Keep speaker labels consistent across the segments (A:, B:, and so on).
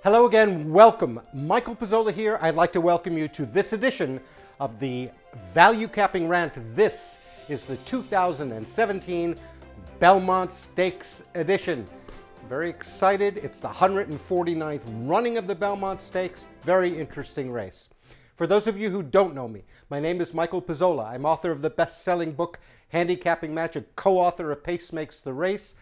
A: Hello again, welcome. Michael Pizzolla here. I'd like to welcome you to this edition of the Value Capping Rant. This is the 2017 Belmont Stakes edition. Very excited. It's the 149th running of the Belmont Stakes. Very interesting race. For those of you who don't know me, my name is Michael Pizzolla. I'm author of the best-selling book, Handicapping Magic, co-author of Pace Makes the Race,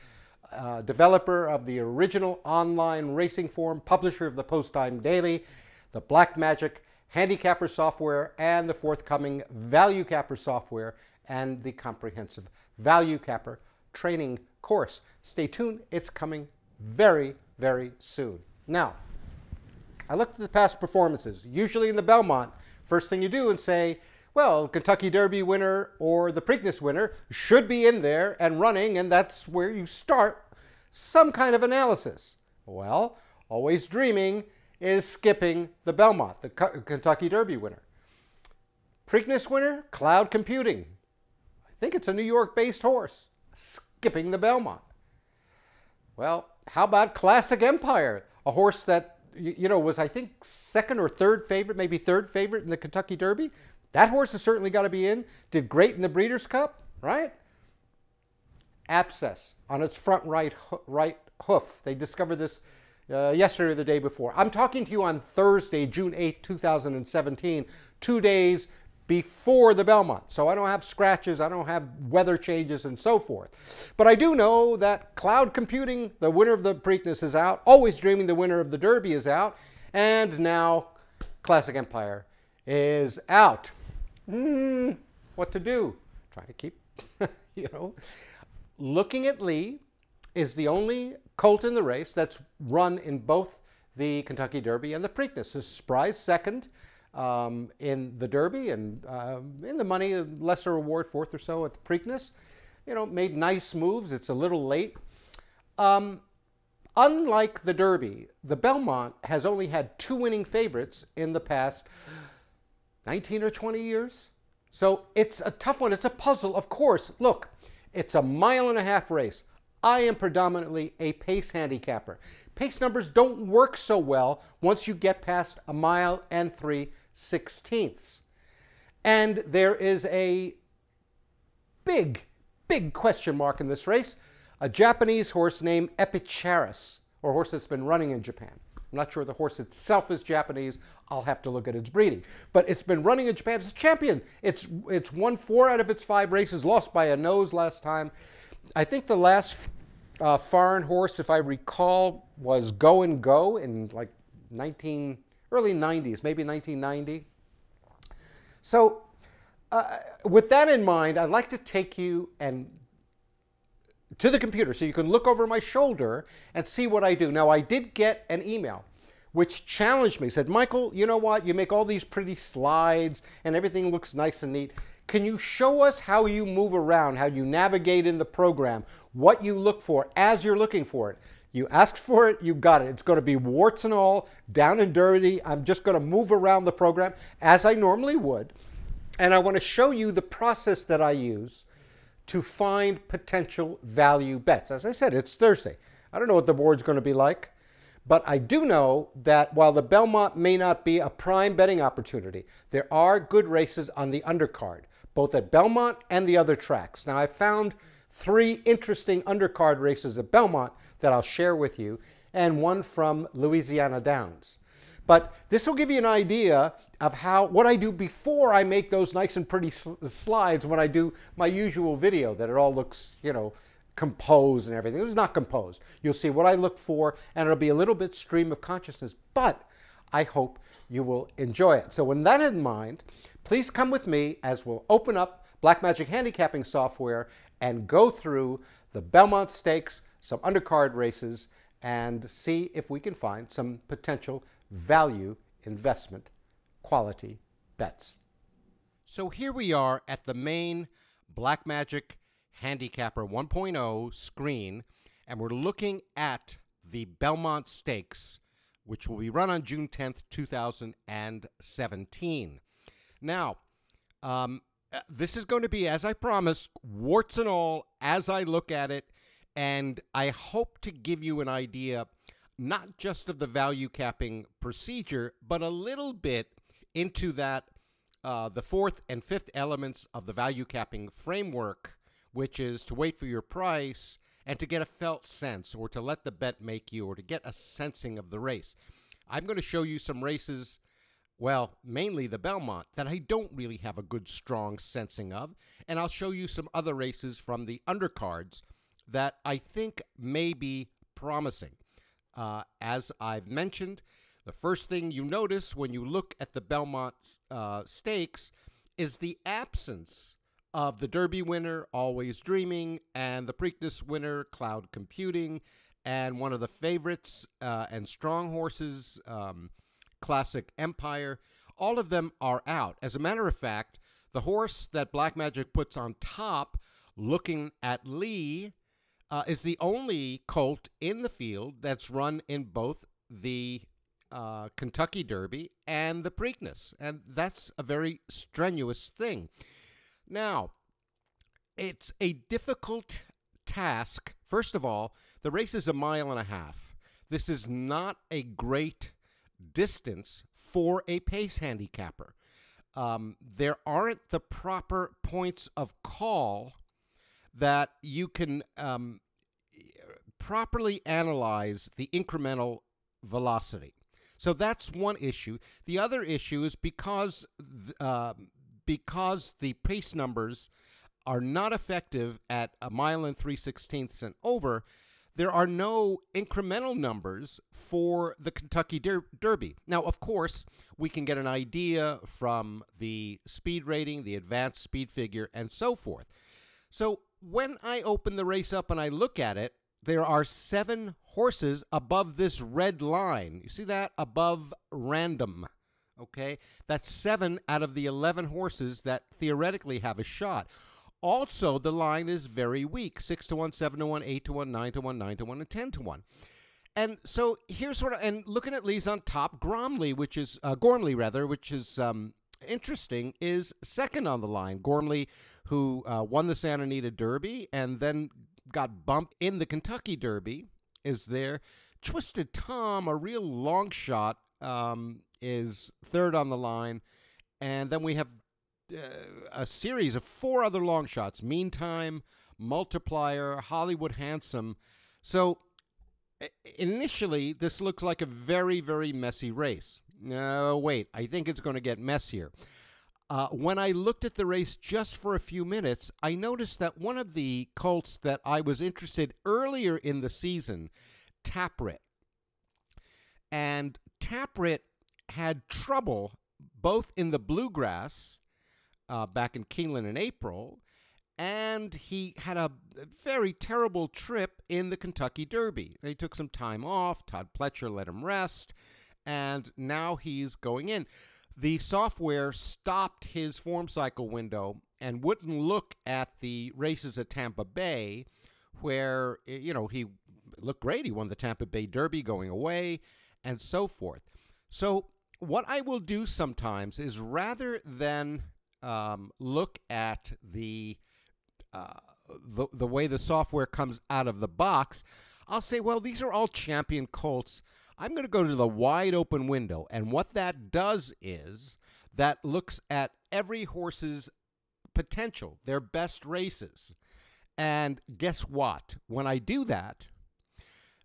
A: developer of the original online racing forum, publisher of the Post-Time Daily, the Black Magic Handicapper software, and the forthcoming Value Capper software, and the comprehensive Value Capper training course. Stay tuned, it's coming very, very soon. Now, I looked at the past performances. Usually in the Belmont, first thing you do and say, well, Kentucky Derby winner or the Preakness winner should be in there and running, and that's where you start some kind of analysis. Well, Always Dreaming is skipping the Belmont, the Kentucky Derby winner. Preakness winner, Cloud Computing. I think it's a New York-based horse, skipping the Belmont. Well, how about Classic Empire, a horse that was, I think, second or third favorite, maybe third favorite in the Kentucky Derby. That horse has certainly got to be in. Did great in the Breeders' Cup, right? Abscess on its front right hoof. They discovered this yesterday or the day before. I'm talking to you on Thursday, June 8, 2017, 2 days before the Belmont. So I don't have scratches, I don't have weather changes and so forth. But I do know that Cloud Computing, the winner of the Preakness, is out. Always Dreaming, the winner of the Derby, is out. And now Classic Empire is out. What to do? Try to keep, Looking at Lee is the only colt in the race that's run in both the Kentucky Derby and the Preakness. His surprise second in the Derby and in the money, a lesser award, fourth or so at the Preakness. Made nice moves. It's a little late. Unlike the Derby, the Belmont has only had 2 winning favorites in the past 19 or 20 years. So it's a tough one. It's a puzzle, of course. Look, it's a 1.5 mile race. I am predominantly a pace handicapper. Pace numbers don't work so well once you get past 1 mile and 3/16. And there is a big, big question mark in this race. A Japanese horse named Charis, or a horse that's been running in Japan. I'm not sure the horse itself is Japanese. I'll have to look at its breeding. But it's been running in Japan. It's a champion. It's won 4 out of its 5 races, lost by a nose last time. I think the last foreign horse, if I recall, was Go and Go in like early 90s, maybe 1990. So with that in mind, I'd like to take you to the computer so you can look over my shoulder and see what I do. Now, I did get an email which challenged me, said, Michael, you know what? You make all these pretty slides and everything looks nice and neat. Can you show us how you move around, how you navigate in the program, what you look for as you're looking for it? You asked for it, you got it. It's going to be warts and all, down and dirty. I'm just going to move around the program as I normally would. And I want to show you the process that I use to find potential value bets. As I said, it's Thursday. I don't know what the board's going to be like, but I do know that while the Belmont may not be a prime betting opportunity, there are good races on the undercard, both at Belmont and the other tracks. Now, I found 3 interesting undercard races at Belmont that I'll share with you, and one from Louisiana Downs. But this will give you an idea of what I do before I make those nice and pretty slides when I do my usual video, that it all looks, composed and everything. It was not composed. You'll see what I look for, and it'll be a little bit stream of consciousness, but I hope you will enjoy it. So with that in mind, please come with me as we'll open up Black Magic Handicapping software and go through the Belmont Stakes, some undercard races, and see if we can find some potential value investment quality bets. So here we are at the main Black Magic Handicapper 1.0 screen, and we're looking at the Belmont Stakes, which will be run on June 10th, 2017. Now, this is going to be, as I promised, warts and all as I look at it, and I hope to give you an idea not just of the value capping procedure, but a little bit into that the fourth and fifth elements of the value capping framework, which is to wait for your price and to get a felt sense, or to let the bet make you, or to get a sensing of the race. I'm going to show you some races, well, mainly the Belmont, that I don't really have a good, strong sensing of. And I'll show you some other races from the undercards that I think may be promising. As I've mentioned, the first thing you notice when you look at the Belmont stakes is the absence of the Derby winner, Always Dreaming, and the Preakness winner, Cloud Computing, and one of the favorites and strong horses, Classic Empire. All of them are out. As a matter of fact, the horse that Black Magic puts on top, Looking at Lee, is the only colt in the field that's run in both the Kentucky Derby and the Preakness, and that's a very strenuous thing. Now, it's a difficult task. First of all, the race is 1.5 miles. This is not a great distance for a pace handicapper. There aren't the proper points of call that you can properly analyze the incremental velocity. So that's one issue. The other issue is because the pace numbers are not effective at 1 3/16 and over, there are no incremental numbers for the Kentucky Derby. Now, of course, we can get an idea from the speed rating, the advanced speed figure, and so forth. So when I open the race up and I look at it, there are 7 horses above this red line. You see that? Above random. Okay? That's 7 out of the 11 horses that theoretically have a shot. Also, the line is very weak. 6-1, 7-1, 8-1, 9-1, 9-1, and 10-1. And so here's and looking at Lee's on top, Gormley, which is interesting, is second on the line. Gormley, who won the Santa Anita Derby and then got bumped in the Kentucky Derby, is there. Twisted Tom, a real long shot, is third on the line. And then we have a series of 4 other long shots: Meantime, Multiplier, Hollywood Handsome. So initially, this looks like a very, very messy race. No, wait, I think it's going to get messier. When I looked at the race just for a few minutes, I noticed that one of the colts that I was interested earlier in the season, Tapwrit. And Tapwrit had trouble both in the Bluegrass back in Keeneland in April, and he had a very terrible trip in the Kentucky Derby. He took some time off. Todd Pletcher let him rest, and now he's going in. The software stopped his form cycle window and wouldn't look at the races at Tampa Bay, where, he looked great. He won the Tampa Bay Derby going away and so forth. So what I will do sometimes is, rather than look at the way the software comes out of the box, I'll say, well, these are all champion colts. I'm going to go to the wide open window, and what that does is that looks at every horse's potential, their best races. And guess what? When I do that,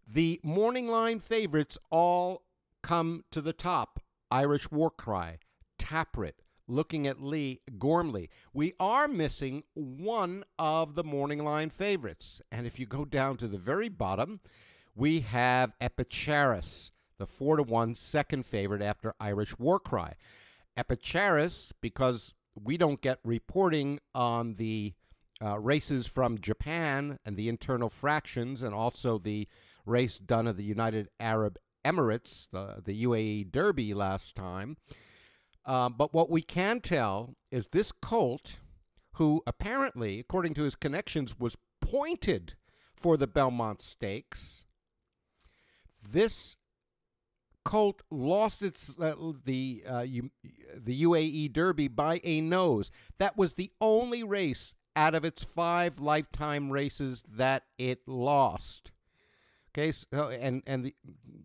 A: the morning line favorites all come to the top. Irish War Cry, Tapwrit, Looking at Lee, Gormley. We are missing one of the morning line favorites. And if you go down to the very bottom, we have Charis, the 4-1 second favorite after Irish War Cry. Charis, because we don't get reporting on the races from Japan and the internal fractions, and also the race done at the United Arab Emirates, the UAE Derby last time. But what we can tell is this colt, who apparently, according to his connections, was pointed for the Belmont Stakes. This colt lost the UAE Derby by a nose. That was the only race out of its 5 lifetime races that it lost. Okay, so, and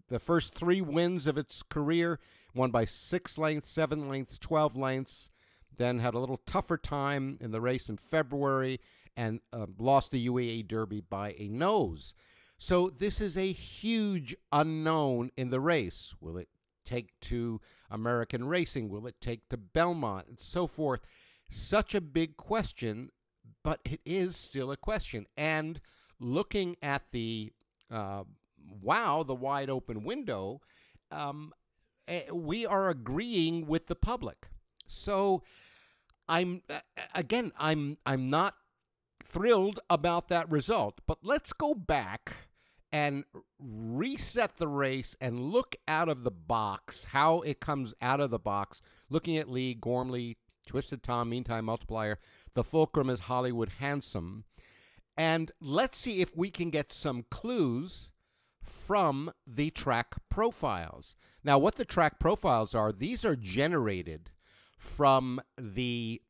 A: the first 3 wins of its career, won by 6 lengths, 7 lengths, 12 lengths, then had a little tougher time in the race in February and lost the UAE Derby by a nose. So this is a huge unknown in the race. Will it take to American racing? Will it take to Belmont? And so forth. Such a big question, but it is still a question. And looking at the the wide open window, we are agreeing with the public. So I'm not thrilled about that result, but let's go back and reset the race and look out of the box, how it comes out of the box, looking at Lee, Gormley, Twisted Tom, Meantime Multiplier, the fulcrum is Hollywood Handsome. And let's see if we can get some clues from the track profiles. Now, what the track profiles are, these are generated from the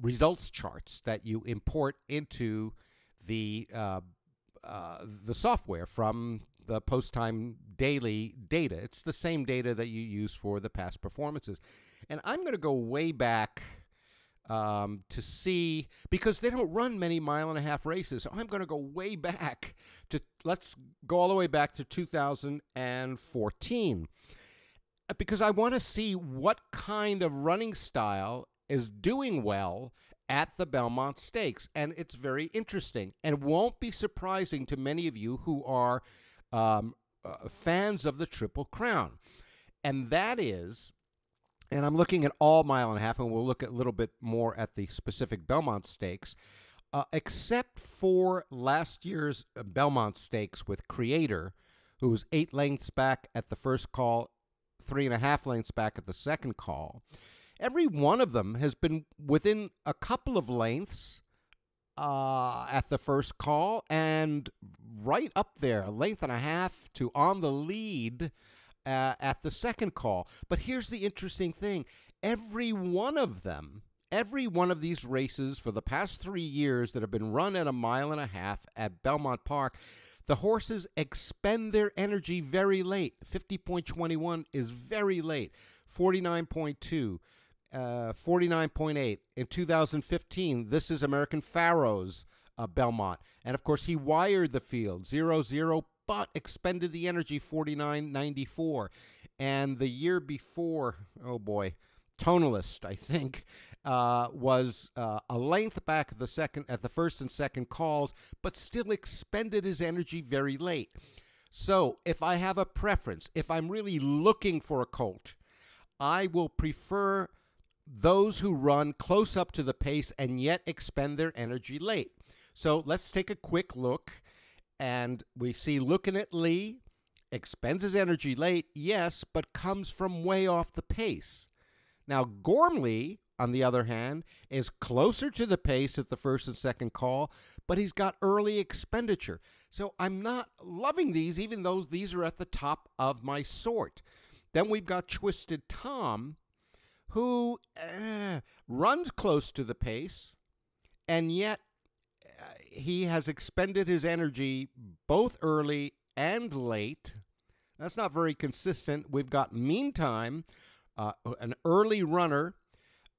A: results charts that you import into the software from the post-time daily data. It's the same data that you use for the past performances. And I'm going to go way back to see, because they don't run many mile-and-a-half races. So I'm going to go way back to, let's go all the way back to 2014, because I want to see what kind of running style is doing well at the Belmont Stakes. And it's very interesting and won't be surprising to many of you who are fans of the Triple Crown. And that is, and I'm looking at all mile and a half, and we'll look a little bit more at the specific Belmont Stakes, except for last year's Belmont Stakes with Creator, who was 8 lengths back at the first call, 3.5 lengths back at the second call. Every one of them has been within a couple of lengths at the first call, and right up there, 1.5 lengths to on the lead at the second call. But here's the interesting thing. Every one of these races for the past 3 years that have been run at 1.5 miles at Belmont Park, the horses expend their energy very late. 50.21 is very late. 49.2, 49.8. In 2015, this is American Pharaoh's Belmont. And, of course, he wired the field 0-0, but expended the energy 49.94. And the year before, oh boy, Tonalist, I think, was a length back at the first and second calls, but still expended his energy very late. So if I have a preference, if I'm really looking for a colt, I will prefer those who run close up to the pace and yet expend their energy late. So let's take a quick look. And we see, looking at Lee, expends his energy late, yes, but comes from way off the pace. Now, Gormley, on the other hand, is closer to the pace at the first and second call, but he's got early expenditure. So I'm not loving these, even though these are at the top of my sort. Then we've got Twisted Tom, who runs close to the pace, and yet he has expended his energy both early and late. That's not very consistent. We've got Meantime, an early runner,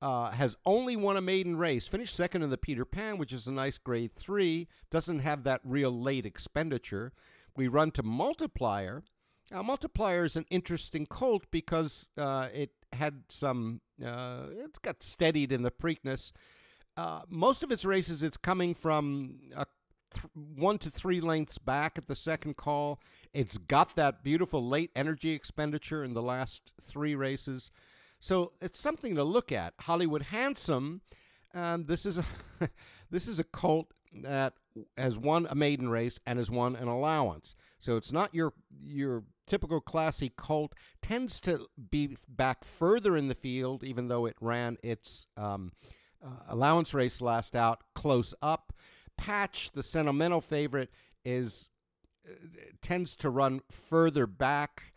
A: has only won a maiden race, finished second in the Peter Pan, which is a nice grade 3, doesn't have that real late expenditure. We run to Multiplier. Now, Multiplier is an interesting colt because it had some, it's got steadied in the Preakness. Most of its races, it's coming from 1 to 3 lengths back at the second call. It's got that beautiful late energy expenditure in the last 3 races. So it's something to look at. Hollywood Handsome, this is a colt that has won a maiden race and has won an allowance. So it's not your typical classy colt. Tends to be back further in the field, even though it ran its allowance race last out close up. Patch, the sentimental favorite, tends to run further back.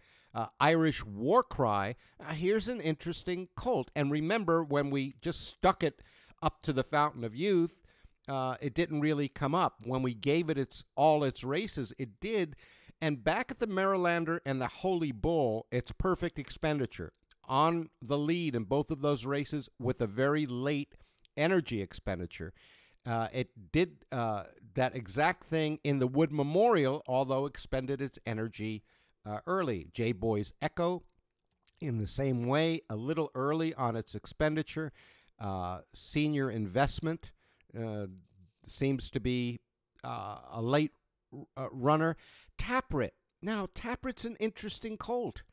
A: Irish War Cry, here's an interesting colt. And remember, when we just stuck it up to the Fountain of Youth, it didn't really come up. When we gave it all its races, it did. And back at the Marylander and the Holy Bull, it's perfect expenditure. On the lead in both of those races with a very late energy expenditure. It did that exact thing in the Wood Memorial, although expended its energy early. J. Boy's Echo, in the same way, a little early on its expenditure. Senior Investment seems to be a late runner. Tapwrit. Now, Tapwrit's an interesting colt.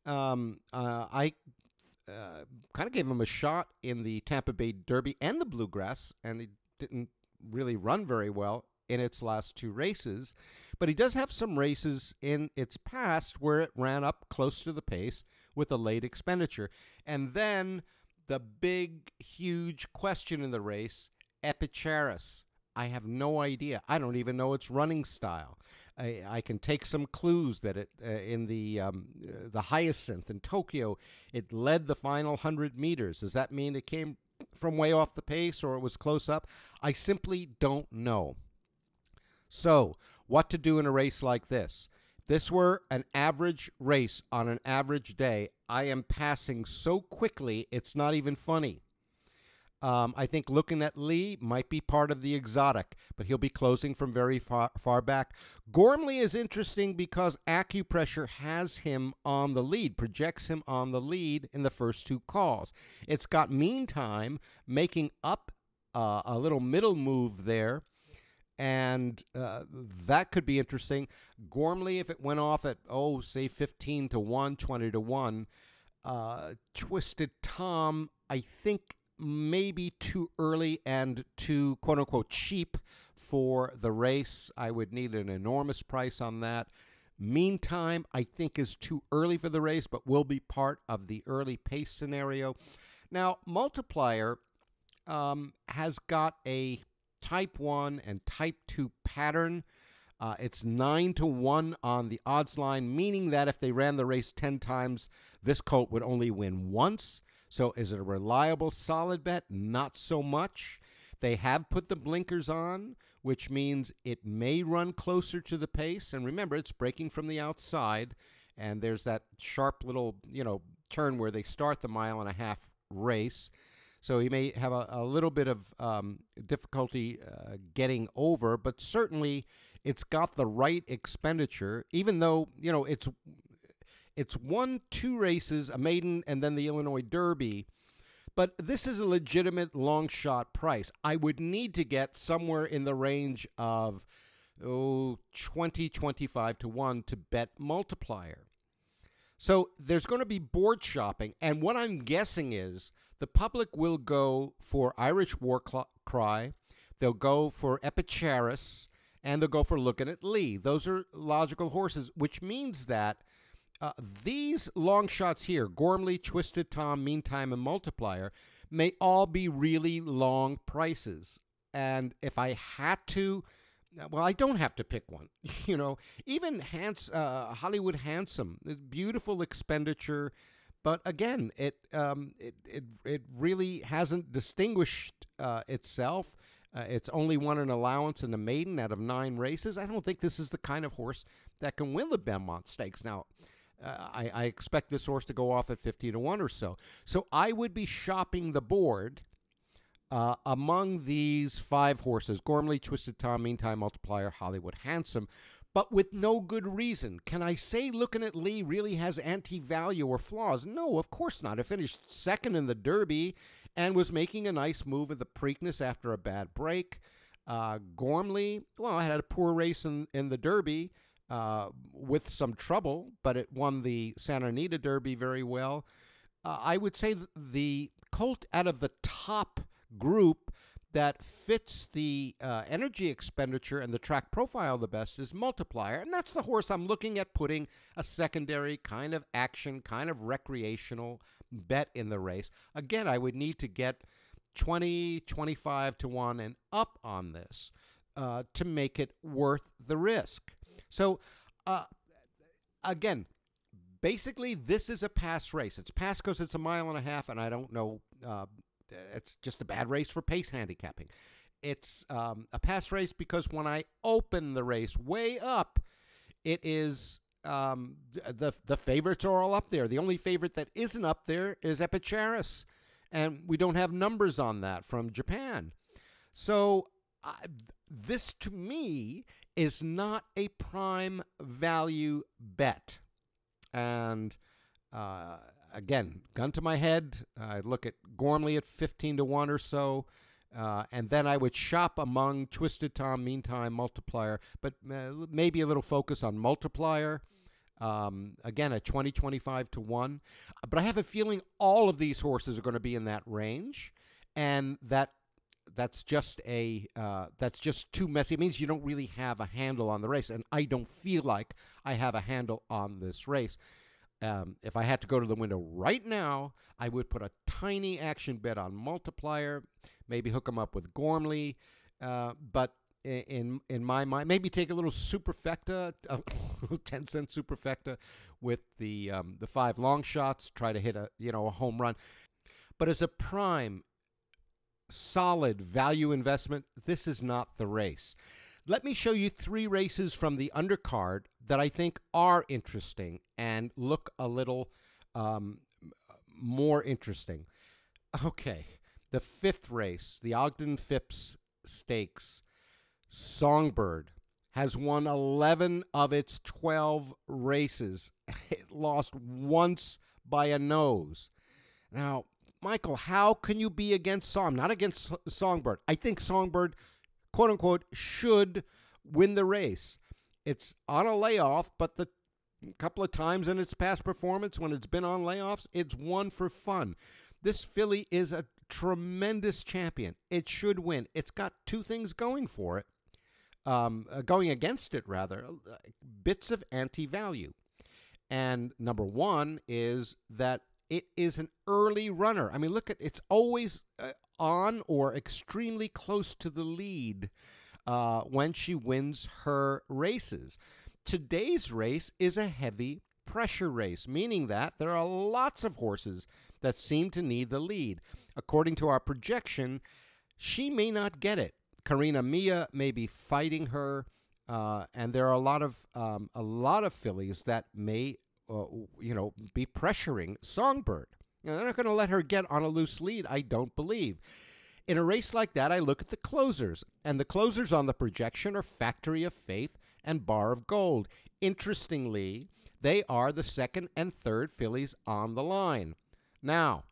A: I kind of gave him a shot in the Tampa Bay Derby and the Bluegrass, and he didn't really run very well in its last two races. But he does have some races in its past where it ran up close to the pace with a late expenditure. And then the big, huge question in the race, Charis. I have no idea. I don't even know its running style. I can take some clues that it in the Hyacinth in Tokyo, it led the final 100 meters. Does that mean it came from way off the pace or it was close up? I simply don't know. So, what to do in a race like this? If this were an average race on an average day, I am passing so quickly it's not even funny. I think Looking at Lee might be part of the exotic, but he'll be closing from very far back. Gormley is interesting because Acupressure has him on the lead, projects him on the lead in the first two calls. It's got Meantime making up a little middle move there, and that could be interesting. Gormley, if it went off at, say 15 to 1, 20 to 1, Twisted Tom, I think, maybe too early and too, quote-unquote, cheap for the race. I would need an enormous price on that. Meantime, I think is too early for the race, but will be part of the early pace scenario. Now, Multiplier has got a Type 1 and Type 2 pattern. It's 9 to 1 on the odds line, meaning that if they ran the race 10 times, this colt would only win once. So is it a reliable, solid bet? Not so much. They have put the blinkers on, which means it may run closer to the pace. And remember, it's breaking from the outside, and there's that sharp little, turn where they start the 1.5-mile race. So he may have a little bit of difficulty getting over, but certainly it's got the right expenditure, even though, it's won 2 races, a maiden and then the Illinois Derby. But this is a legitimate long shot price. I would need to get somewhere in the range of 20, 25 to 1 to bet Multiplier. So there's going to be board shopping, and what I'm guessing is the public will go for Irish War Cry, they'll go for Charis, and they'll go for Looking at Lee. Those are logical horses, which means that these long shots here, Gormley, Twisted Tom, Meantime, and Multiplier, may all be really long prices. And if I had to, well, I don't have to pick one. Even Hollywood Handsome, beautiful expenditure, but again, it really hasn't distinguished itself. It's only won an allowance in a maiden out of 9 races. I don't think this is the kind of horse that can win the Belmont Stakes. Now, I expect this horse to go off at 50 to 1 or so. So I would be shopping the board among these 5 horses, Gormley, Twisted Tom, Meantime, Multiplier, Hollywood Handsome, but with no good reason. Can I say Looking at Lee really has anti-value or flaws? No, of course not. It finished second in the Derby and was making a nice move in the Preakness after a bad break. Gormley, well, I had a poor race in the Derby with some trouble, but it won the Santa Anita Derby very well. I would say the colt out of the top group that fits the energy expenditure and the track profile the best is Multiplier, and that's the horse I'm looking at putting a secondary kind of action, kind of recreational bet in the race. Again, I would need to get 20, 25 to 1 and up on this to make it worth the risk. So, again, basically, this is a pass race. It's pass because it's 1.5 miles, and I don't know. It's just a bad race for pace handicapping. it's a pass race because when I open the race way up, it is the favorites are all up there. The only favorite that isn't up there is Charis, and we don't have numbers on that from Japan. So this to me is not a prime value bet. And again, gun to my head, I'd look at Gormley at 15-1 or so. And then I would shop among Twisted Tom, Meantime, Multiplier, but maybe a little focus on Multiplier. Again, at 20-25-1. But I have a feeling all of these horses are going to be in that range, and that's just too messy. It means you don't really have a handle on the race, and I don't feel like I have a handle on this race. If I had to go to the window right now, I would put a tiny action bet on Multiplier, maybe hook them up with Gormley, but in my mind, maybe take a little superfecta, a 10-cent superfecta with the 5 long shots, try to hit a home run. But as a prime, solid value investment, this is not the race. Let me show you 3 races from the undercard that I think are interesting and look a little more interesting. Okay, the 5th race, the Ogden Phipps Stakes. Songbird has won 11 of its 12 races. It lost once by a nose. Now, Michael, how can you be against Song? I'm not against Songbird. I think Songbird, quote unquote, should win the race. It's on a layoff, but the couple of times in its past performance when it's been on layoffs, it's won for fun. This filly is a tremendous champion. It should win. It's got 2 things going for it. Going against it, rather, bits of anti-value. And number 1 is that it is an early runner. I mean, look at it's always on or extremely close to the lead when she wins her races. Today's race is a heavy pressure race, meaning that there are lots of horses that seem to need the lead. According to our projection, she may not get it. Karina Mia may be fighting her, and there are a lot of fillies that may, be pressuring Songbird. They're not going to let her get on a loose lead, I don't believe. In a race like that, I look at the closers, and the closers on the projection are Factory of Faith and Bar of Gold. Interestingly, they are the 2nd and 3rd fillies on the line. Now,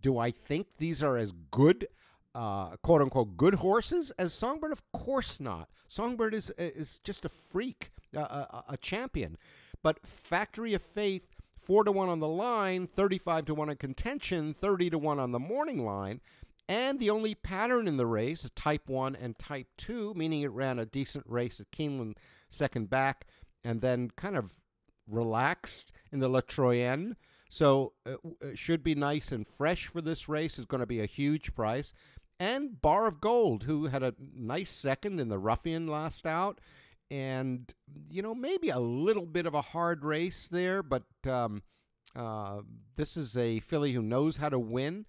A: do I think these are as good quote-unquote good horses as Songbird? Of course not. Songbird is just a freak, a champion. But Factory of Faith, 4-1 on the line, 35-1 in contention, 30-1 on the morning line, and the only pattern in the race, Type 1 and Type 2, meaning it ran a decent race at Keeneland second back, and then kind of relaxed in the La Troyenne. So it should be nice and fresh for this race. Is going to be a huge price. And Bar of Gold, who had a nice second in the Ruffian last out. And, maybe a little bit of a hard race there, but this is a filly who knows how to win.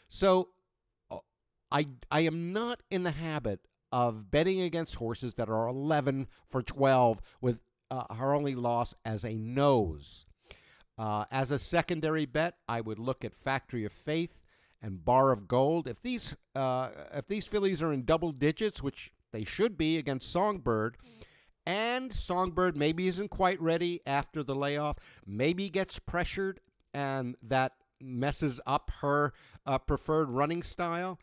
A: So I am not in the habit of betting against horses that are 11 for 12 with her only loss as a nose. As a secondary bet, I would look at Factory of Faith and Bar of Gold. If these fillies are in double digits, which they should be against Songbird, and Songbird maybe isn't quite ready after the layoff, maybe gets pressured, and that messes up her preferred running style,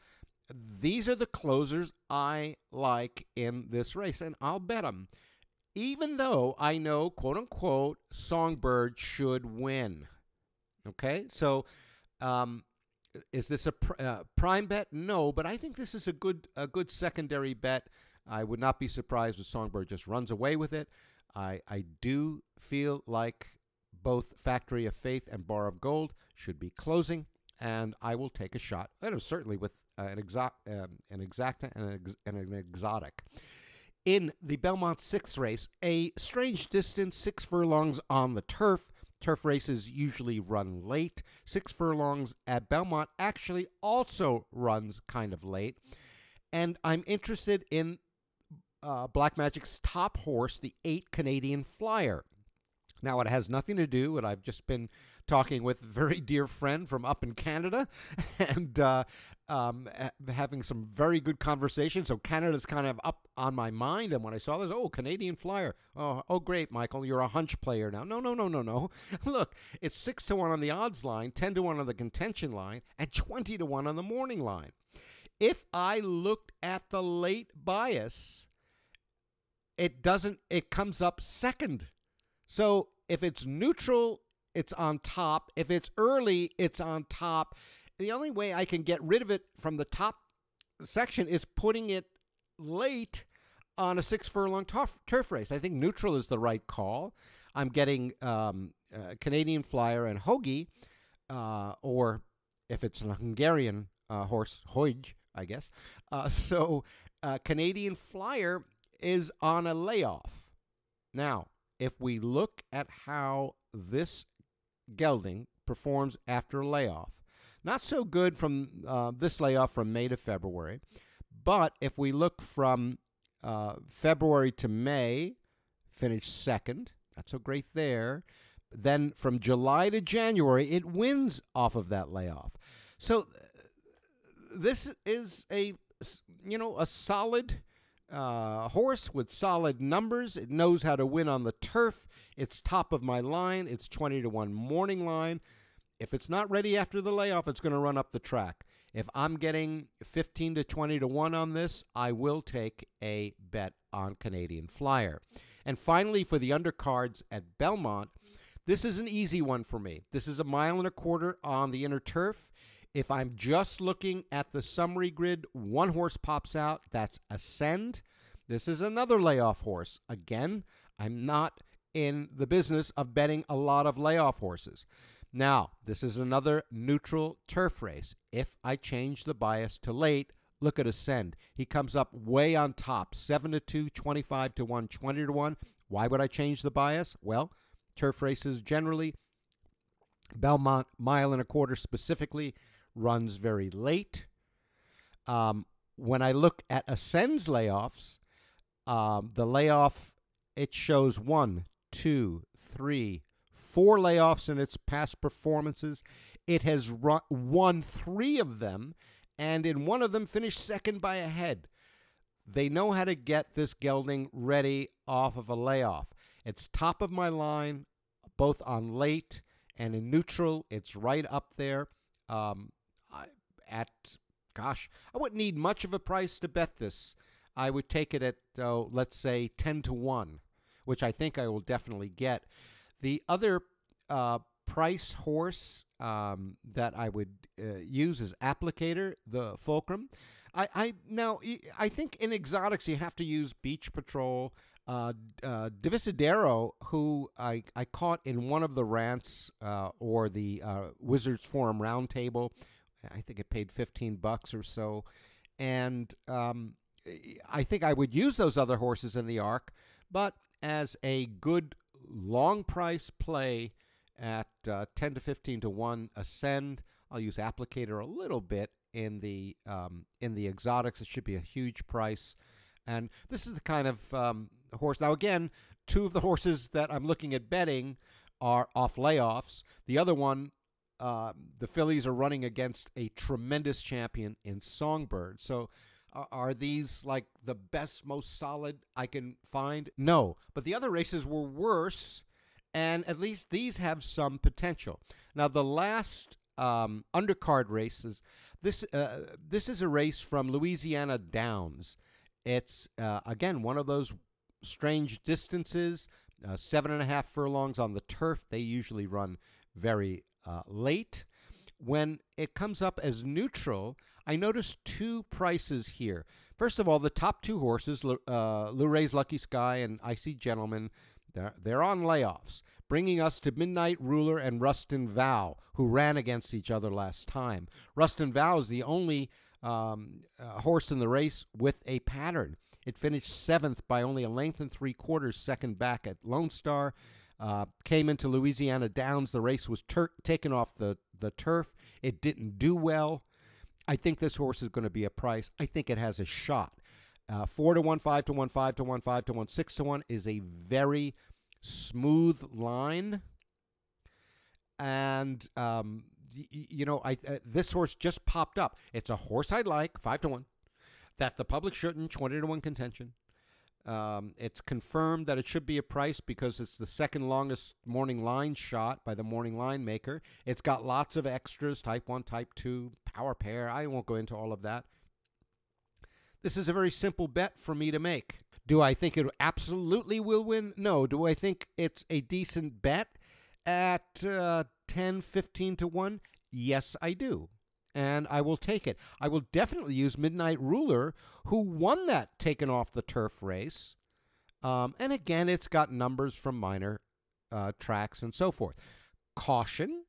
A: these are the closers I like in this race, and I'll bet them. Even though I know, quote unquote, Songbird should win. Okay, so is this a prime bet? No, but I think this is a good secondary bet. I would not be surprised if Songbird just runs away with it. I do feel like both Factory of Faith and Bar of Gold should be closing, and I will take a shot. And certainly with an exacta and an exotic. In the Belmont 6th race, a strange distance, 6 furlongs on the turf. Turf races usually run late. 6 furlongs at Belmont actually also runs kind of late. And I'm interested in Black Magic's top horse, the 8 Canadian Flyer. Now, it has nothing to do, and I've just been talking with a very dear friend from up in Canada and having some very good conversations. So Canada's kind of up on my mind. And when I saw this, Canadian Flyer. Oh, great, Michael, you're a hunch player now. No. Look, it's 6-1 on the odds line, 10-1 on the contention line, and 20-1 on the morning line. If I looked at the late bias, it comes up second. So if it's neutral, it's on top. If it's early, it's on top. The only way I can get rid of it from the top section is putting it late on a 6-furlong turf race. I think neutral is the right call. I'm getting Canadian Flyer and Hoagie, or if it's an Hungarian horse, Hoj, I guess. So Canadian Flyer is on a layoff. Now, if we look at how this gelding performs after a layoff, not so good from this layoff from May to February, but if we look from February to May, finished second. Not so great there. Then from July to January, it wins off of that layoff. So this is a solid horse with solid numbers. It knows how to win on the turf. It's top of my line. It's 20-1 morning line. If it's not ready after the layoff, it's going to run up the track. If I'm getting 15 to 20-1 on this, I will take a bet on Canadian Flyer. And finally, for the undercards at Belmont, this is an easy one for me. This is 1.25 miles on the inner turf. If I'm just looking at the summary grid, one horse pops out. That's Ascend. This is another layoff horse. Again, I'm not in the business of betting a lot of layoff horses. Now, this is another neutral turf race. If I change the bias to late, look at Ascend. He comes up way on top, 7-2, 25-1, 20-1. Why would I change the bias? Well, turf races generally, Belmont 1.25 miles specifically, runs very late. When I look at Ascend's layoffs, the layoff, it shows 1, 2, 3, 4 layoffs in its past performances. It has won 3 of them, and in one of them finished second by a head. They know how to get this gelding ready off of a layoff. It's top of my line, both on late and in neutral. It's right up there. I wouldn't need much of a price to bet this. I would take it at, let's say, 10-1, which I think I will definitely get. The other price horse that I would use is Applicator, the Fulcrum. I think in exotics you have to use Beach Patrol. Divisadero, who I caught in one of the rants or the Wizards Forum Roundtable. I think it paid $15 or so. And I think I would use those other horses in the arc, but as a good long price play at 10 to 15-1 Ascend, I'll use Applicator a little bit in the exotics. It should be a huge price. And this is the kind of horse. Now, again, 2 of the horses that I'm looking at betting are off layoffs. The other one, the fillies are running against a tremendous champion in Songbird. So are these like the best, most solid I can find? No. But the other races were worse, and at least these have some potential. Now, the last undercard races, this is a race from Louisiana Downs. It's, again, one of those strange distances, 7.5 furlongs on the turf. They usually run very late. When it comes up as neutral, I noticed 2 prices here. First of all, the top 2 horses, Luray's Lucky Sky and Icy Gentleman, they're on layoffs, bringing us to Midnight Ruler and Ruston Vow, who ran against each other last time. Ruston Vow is the only horse in the race with a pattern. It finished 7th by only 1 3/4 lengths, second back at Lone Star. Came into Louisiana Downs. The race was taken off the turf. It didn't do well. I think this horse is going to be a price. I think it has a shot. 4 to 1, 5 to 1, 5 to 1, 5 to 1, 6 to 1 is a very smooth line. And, this horse just popped up. It's a horse I like, 5 to 1, that the public shouldn't, 20 to 1 contention. It's confirmed that it should be a price because it's the second longest morning line shot by the morning line maker. It's got lots of extras, type 1, type 2, power pair. I won't go into all of that. This is a very simple bet for me to make. Do I think it absolutely will win? No. Do I think it's a decent bet at 10, 15 to 1? Yes, I do. And I will take it. I will definitely use Midnight Ruler, who won that taken off the turf race. And again, it's got numbers from minor tracks and so forth. Caution,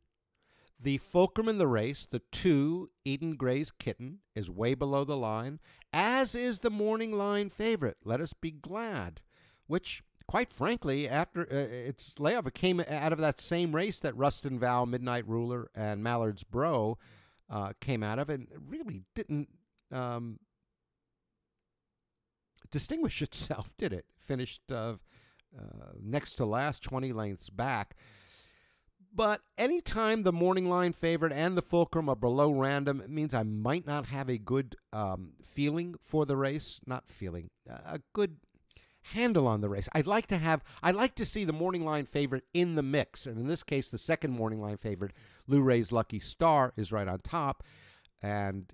A: the fulcrum in the race, the 2, Eden Gray's Kitten, is way below the line, as is the morning line favorite, Let Us Be Glad, which, quite frankly, after its layoff, it came out of that same race that Ruston, Vow, Midnight Ruler, and Mallard's Bro came out of, and really didn't distinguish itself, did it? Finished next to last, 20 lengths back. But anytime the morning line favorite and the fulcrum are below random, it means I might not have a good feeling for the race. Not feeling, a good handle on the race. I'd like to see the morning line favorite in the mix. And in this case, the second morning line favorite, Lou Ray's Lucky Star, is right on top. And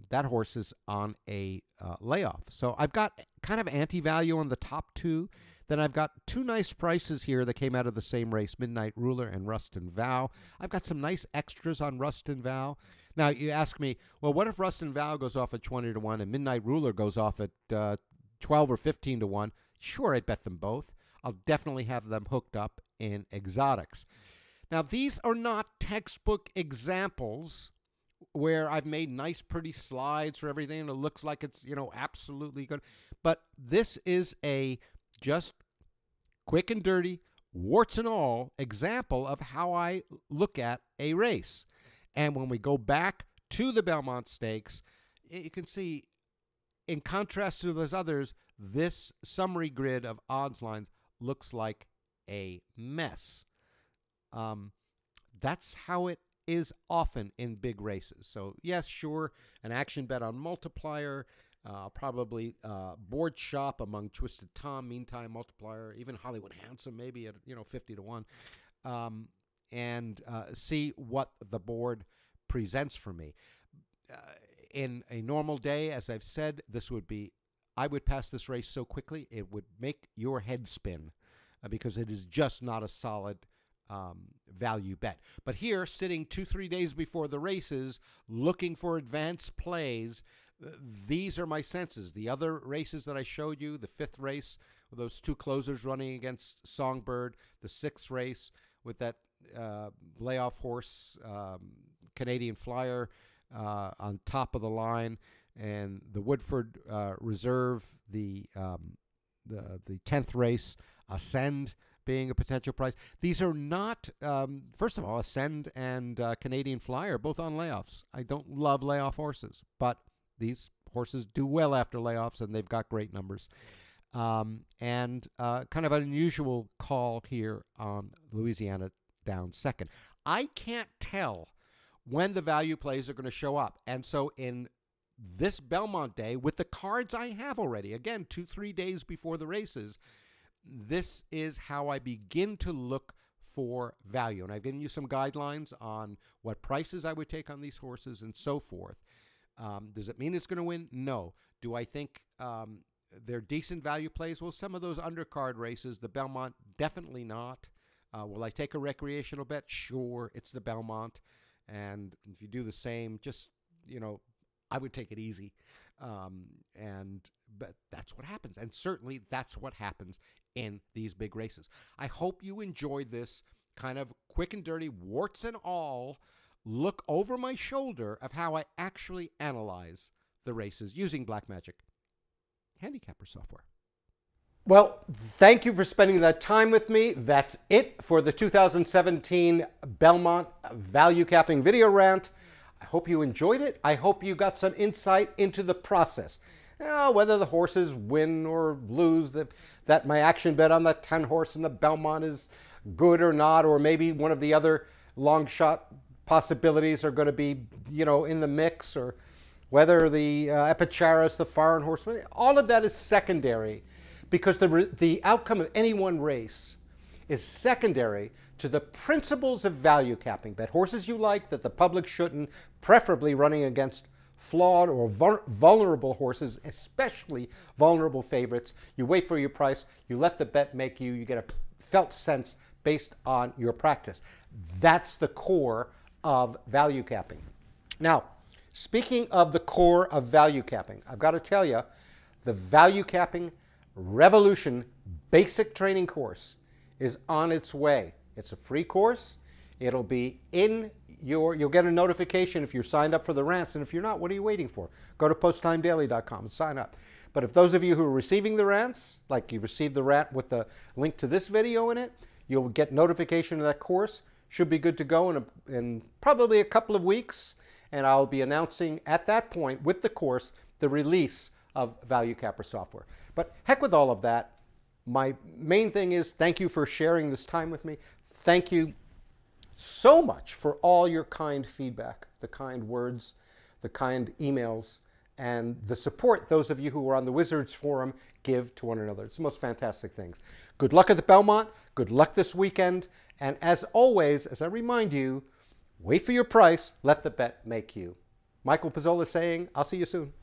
A: that horse is on a layoff. So I've got kind of anti-value on the top 2. Then I've got 2 nice prices here that came out of the same race, Midnight Ruler and Ruston Vow. I've got some nice extras on Ruston Vow. Now, you ask me, well, what if Ruston Vow goes off at 20 to 1 and Midnight Ruler goes off at 12 or 15 to 1? Sure, I'd bet them both. I'll definitely have them hooked up in exotics. Now, these are not textbook examples where I've made nice, pretty slides for everything and it looks like it's, absolutely good. But this is a just quick and dirty, warts and all, example of how I look at a race. And when we go back to the Belmont Stakes, you can see, in contrast to those others, this summary grid of odds lines looks like a mess. That's how it is often in big races. So, yes, sure, an action bet on multiplier, probably board shop among Twisted Tom, Meantime Multiplier, even Hollywood Handsome, maybe at 50 to 1, and see what the board presents for me. In a normal day, as I've said, I would pass this race so quickly it would make your head spin because it is just not a solid value bet. But here, sitting 2-3 days before the races, looking for advanced plays, these are my senses. The other races that I showed you, the 5th race with those 2 closers running against Songbird, the 6th race with that layoff horse, Canadian Flyer, on top of the line, and the Woodford Reserve, the 10th race, Ascend being a potential price. These are not, first of all, Ascend and Canadian Flyer, both on layoffs. I don't love layoff horses, but these horses do well after layoffs, and they've got great numbers. And kind of an unusual call here on Louisiana down second. I can't tell when the value plays are going to show up. And so in this Belmont day, with the cards I have already, again, 2-3 days before the races, this is how I begin to look for value. And I've given you some guidelines on what prices I would take on these horses and so forth. Does it mean it's going to win? No. Do I think they're decent value plays? Well, some of those undercard races, the Belmont, definitely not. Will I take a recreational bet? Sure, it's the Belmont. And if you do the same, just, I would take it easy. But that's what happens. And certainly that's what happens in these big races. I hope you enjoyed this kind of quick and dirty, warts and all, look over my shoulder of how I actually analyze the races using Blackmagic handicapper software. Well, thank you for spending that time with me. That's it for the 2017 Belmont Value Capping video rant. I hope you enjoyed it. I hope you got some insight into the process. Whether the horses win or lose, that my action bet on the 10 horse in the Belmont is good or not, or maybe one of the other long shot possibilities are going to be, in the mix, or whether the Charis, the foreign horseman, all of that is secondary, because the outcome of any one race is secondary to the principles of value capping. Bet horses you like, that the public shouldn't, preferably running against flawed or vulnerable horses, especially vulnerable favorites. You wait for your price, you let the bet make you, you get a felt sense based on your practice. That's the core of value capping. Now, speaking of the core of value capping, I've got to tell you, the value capping revolution basic training course is on its way. It's a free course. It'll be you'll get a notification if you're signed up for the Rants, and if you're not, what are you waiting for? Go to posttimedaily.com and sign up. But if those of you who are receiving the Rants, like you received the Rant with the link to this video in it, you'll get notification of that course. Should be good to go in probably a couple of weeks, and I'll be announcing at that point with the course the release of Value Capper software. But heck with all of that. My main thing is thank you for sharing this time with me. Thank you so much for all your kind feedback, the kind words, the kind emails, and the support those of you who are on the Wizards Forum give to one another. It's the most fantastic things. Good luck at the Belmont. Good luck this weekend. And as always, as I remind you, wait for your price. Let the bet make you. Michael Pizzolla saying, I'll see you soon.